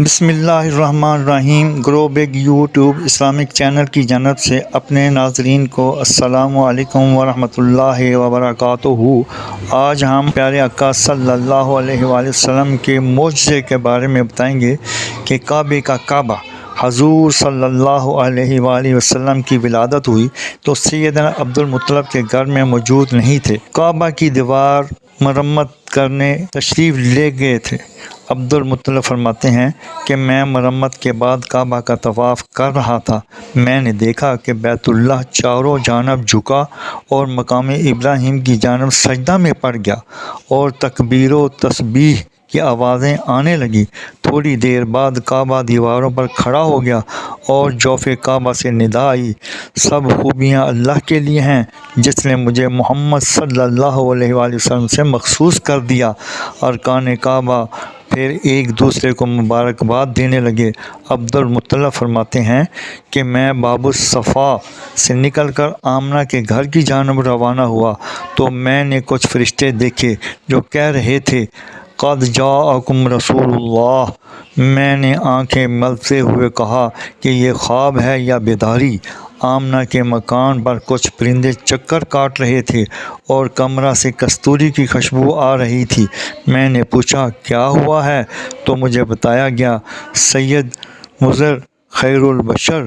بسم اللہ الرحمن الرحیم۔ گرو بگ یوٹیوب اسلامک چینل کی جانب سے اپنے ناظرین کو السلام علیکم ورحمۃ اللہ وبرکاتہ۔ آج ہم پیارے آقا صلی اللہ علیہ وآلہ وسلم کے معجزے کے بارے میں بتائیں گے کہ کعبے کا کعبہ حضور صلی اللہ علیہ وآلہ وسلم کی ولادت ہوئی تو سیدنا عبد المطلب کے گھر میں موجود نہیں تھے۔ کعبہ کی دیوار مرمت کرنے تشریف لے گئے تھے۔ عبد المطلب فرماتے ہیں کہ میں مرمت کے بعد کعبہ کا طواف کر رہا تھا، میں نے دیکھا کہ بیت اللہ چاروں جانب جھکا اور مقام ابراہیم کی جانب سجدہ میں پڑ گیا اور تکبیر و تسبیح کی آوازیں آنے لگیں۔ تھوڑی دیر بعد کعبہ دیواروں پر کھڑا ہو گیا اور جوف کعبہ سے ندا آئی، سب خوبیاں اللہ کے لیے ہیں جس نے مجھے محمد صلی اللہ علیہ وآلہ وسلم سے مخصوص کر دیا۔ ارکان کعبہ پھر ایک دوسرے کو مبارکباد دینے لگے۔ عبد المطلب فرماتے ہیں کہ میں باب الصفا سے نکل کر آمنہ کے گھر کی جانب روانہ ہوا تو میں نے کچھ فرشتے دیکھے جو کہہ رہے تھے قد جاءکم رسول اللہ۔ میں نے آنکھیں ملتے ہوئے کہا کہ یہ خواب ہے یا بیداری۔ آمنہ کے مکان پر کچھ پرندے چکر کاٹ رہے تھے اور کمرہ سے کستوری کی خوشبو آ رہی تھی۔ میں نے پوچھا کیا ہوا ہے تو مجھے بتایا گیا سید مظہر خیر البشر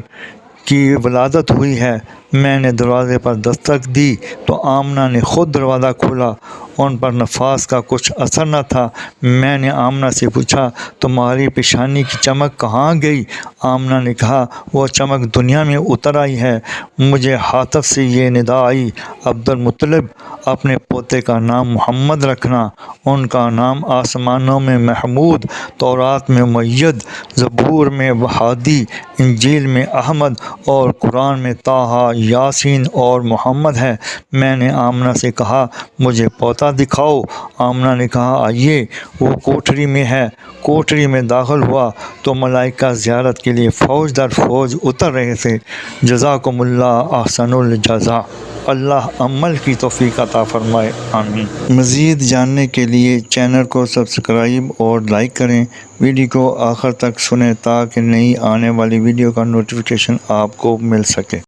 کی ولادت ہوئی ہے۔ میں نے دروازے پر دستک دی تو آمنہ نے خود دروازہ کھولا، ان پر نفاس کا کچھ اثر نہ تھا۔ میں نے آمنہ سے پوچھا تمہاری پیشانی کی چمک کہاں گئی؟ آمنہ نے کہا وہ چمک دنیا میں اتر آئی ہے۔ مجھے ہاتف سے یہ ندا آئی عبد المطلب اپنے پوتے کا نام محمد رکھنا، ان کا نام آسمانوں میں محمود، تورات میں مؤید، زبور میں ہادی، انجیل میں احمد اور قرآن میں طٰہٰ، یاسین اور محمد ہے۔ میں نے آمنہ سے کہا مجھے پوتا دکھاؤ۔ آمنہ نے کہا آئیے، وہ کوٹھری میں ہے۔ کوٹھری میں داخل ہوا تو ملائکہ زیارت کے لیے فوج در فوج اتر رہے تھے۔ جزاکم اللہ احسن الجزا۔ اللہ عمل کی توفیق عطا فرمائے، آمین۔ مزید جاننے کے لیے چینل کو سبسکرائب اور لائک کریں، ویڈیو کو آخر تک سنیں تاکہ نئی آنے والی ویڈیو کا نوٹیفیکیشن آپ کو مل سکے۔